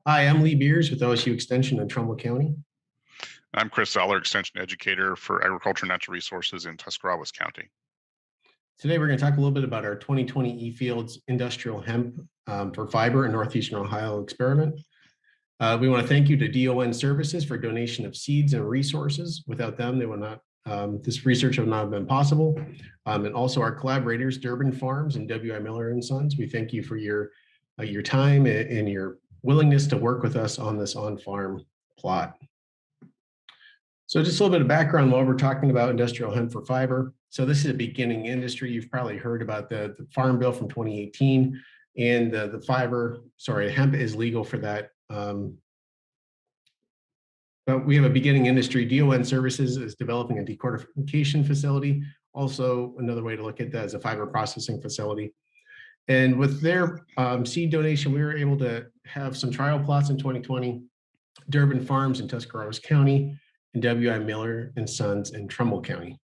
Hi, I'm Lee Beers with OSU Extension in Trumbull County. I'm Chris Zoller, Extension Educator for Agriculture and Natural Resources in Tuscawarwas County. Today, we're going to talk a little bit about our 2020 eFields Industrial Hemp for Fiber in Northeastern Ohio experiment. We want to thank you to DON Services for donation of seeds and resources. Without them, they would not, this research would not have been possible. And also our collaborators, Durbin Farms and W.I. Miller and Sons. We thank you for your time and your willingness to work with us on this on-farm plot. So just a little bit of background while we're talking about industrial hemp for fiber. So this is a beginning industry. You've probably heard about the Farm Bill from 2018 and hemp is legal for that. But we have a beginning industry. DON Services is developing a decortification facility. Also, another way to look at that is a fiber processing facility. And with their seed donation, we were able to have some trial plots in 2020, Durbin Farms in Tuscawarwas County, and W.I. Miller and Sons in Trumbull County.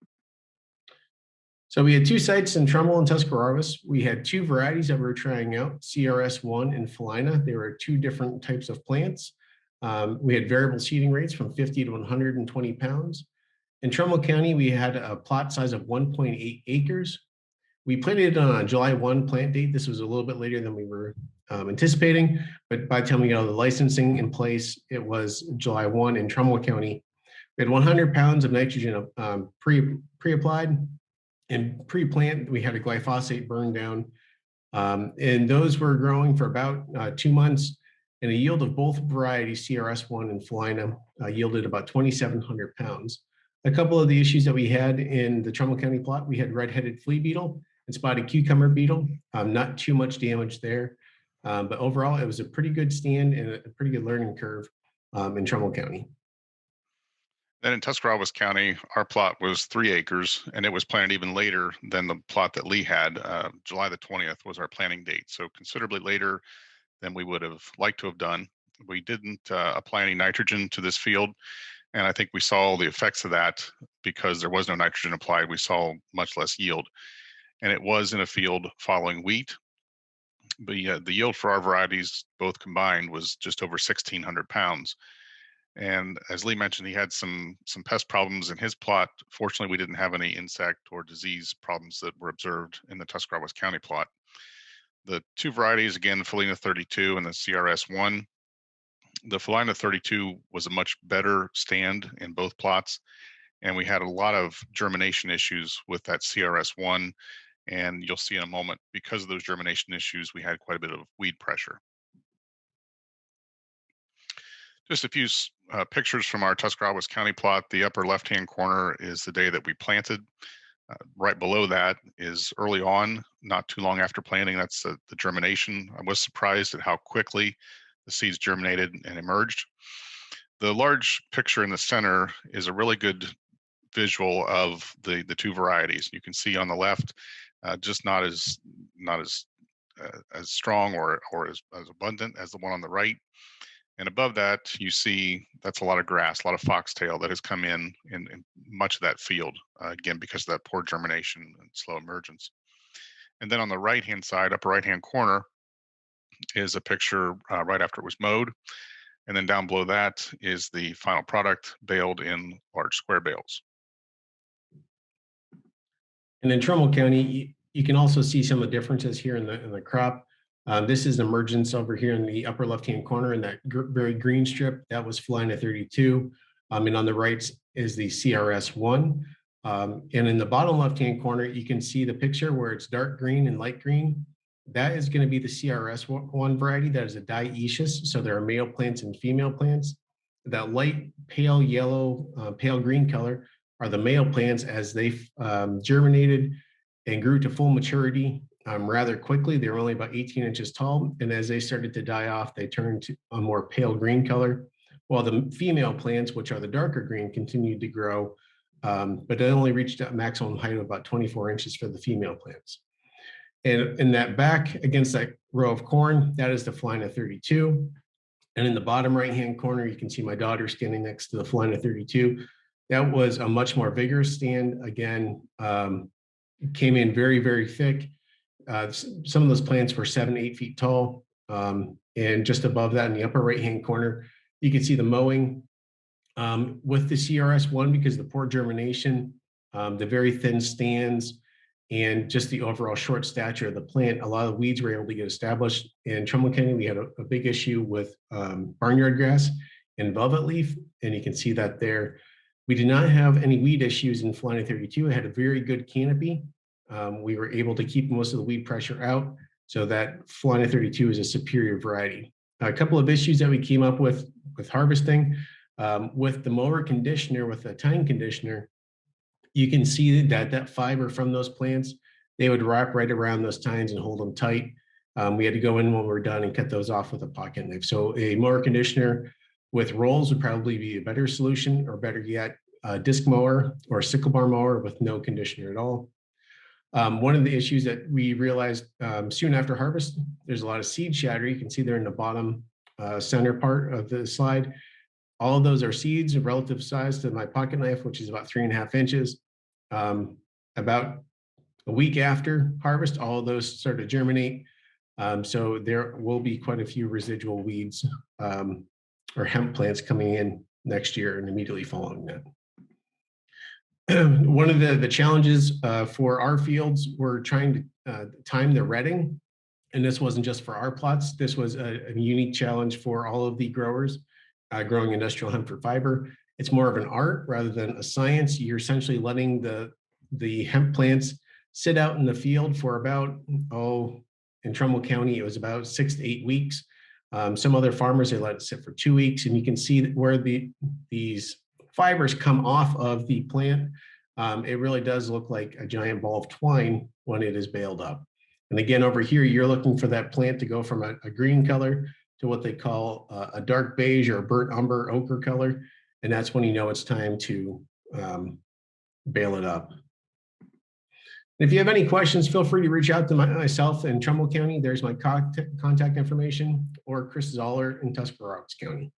So we had two sites in Trumbull and Tuscawarwas. We had two varieties that we were trying out, CRS1 and Felina. They were two different types of plants. We had variable seeding rates from 50 to 120 pounds. In Trumbull County, we had a plot size of 1.8 acres. We planted it on a July 1 plant date. This was a little bit later than we were anticipating, but by the time we got all the licensing in place, it was July 1 in Trumbull County. We had 100 pounds of nitrogen pre-applied, and pre-plant, we had a glyphosate burn down. And those were growing for about 2 months, and a yield of both varieties, CRS1 and Felina, yielded about 2,700 pounds. A couple of the issues that we had in the Trumbull County plot, we had red-headed flea beetle and spotted cucumber beetle. Not too much damage there, but overall, it was a pretty good stand and a pretty good learning curve in Trumbull County. Then in Tuscarawwas County, our plot was 3 acres, and it was planted even later than the plot that Lee had. July the 20th was our planting date, so considerably later than we would have liked to have done. We didn't apply any nitrogen to this field, and I think we saw the effects of that because there was no nitrogen applied. We saw much less yield, and it was in a field following wheat. But the yield for our varieties, both combined, was just over 1,600 pounds. And as Lee mentioned, he had some pest problems in his plot. Fortunately, we didn't have any insect or disease problems that were observed in the Tuscarawwas County plot. The two varieties, again, Felina 32 and the CRS1. The Felina 32 was a much better stand in both plots, and we had a lot of germination issues with that CRS1, and you'll see in a moment, because of those germination issues, we had quite a bit of weed pressure. Just a few pictures from our Tuscarawwas County plot. The upper left-hand corner is the day that we planted. Right below that is early on, not too long after planting. That's the germination. I was surprised at how quickly the seeds germinated and emerged. The large picture in the center is a really good visual of the two varieties. You can see on the left, just not as strong or as abundant as the one on the right. And above that, you see that's a lot of grass, a lot of foxtail that has come in much of that field, again, because of that poor germination and slow emergence. And then on the right-hand side, upper right-hand corner, is a picture right after it was mowed. And then down below that is the final product baled in large square bales. And in Trumbull County, you can also see some of the differences here in the crop. This is emergence over here in the upper left-hand corner in that very green strip. That was Felina 32. And on the right is the CRS1. And in the bottom left-hand corner, you can see the picture where it's dark green and light green. That is going to be the CRS1 variety. That is a dioecious. So there are male plants and female plants. That light, pale yellow, pale green color are the male plants as they germinated and grew to full maturity rather quickly. They were only about 18 inches tall. And as they started to die off, they turned to a more pale green color, while the female plants, which are the darker green, continued to grow, but they only reached a maximum height of about 24 inches for the female plants. And in that back against that row of corn, that is the Felina 32. And in the bottom right-hand corner, you can see my daughter standing next to the Felina 32. That was a much more vigorous stand. Again, came in very, very thick. Some of those plants were 7, 8 feet tall. And just above that in the upper right-hand corner, you can see the mowing with the CRS1 because of the poor germination, the very thin stands, and just the overall short stature of the plant. A lot of weeds were able to get established. In Trumbull County, we had a big issue with barnyard grass and velvet leaf, and you can see that there. We did not have any weed issues in Florida 32. It had a very good canopy. We were able to keep most of the weed pressure out, so that Florida 32 is a superior variety. A couple of issues that we came up with harvesting, with the mower conditioner, with the tine conditioner, you can see that fiber from those plants, they would wrap right around those tines and hold them tight. We had to go in when we're done and cut those off with a pocket knife. So a mower conditioner with rolls would probably be a better solution, or better yet, a disc mower or a sickle bar mower with no conditioner at all. One of the issues that we realized soon after harvest, there's a lot of seed shatter. You can see there in the bottom center part of the slide. All of those are seeds of relative size to my pocket knife, which is about 3.5 inches. About a week after harvest, all of those start to germinate. So there will be quite a few residual weeds or hemp plants coming in next year and immediately following that. One of the challenges for our fields were trying to time the retting. And this wasn't just for our plots. This was a unique challenge for all of the growers growing industrial hemp for fiber. It's more of an art rather than a science. You're essentially letting the hemp plants sit out in the field for about, in Trumbull County, it was about 6 to 8 weeks. Some other farmers, they let it sit for 2 weeks, and you can see where these fibers come off of the plant. It really does look like a giant ball of twine when it is baled up. And again, over here, you're looking for that plant to go from a green color to what they call a dark beige or a burnt umber ochre color. And that's when you know it's time to bale it up. If you have any questions, feel free to reach out to myself in Trumbull County. There's my contact information, or Chris Zoller in Tuscawarwas County.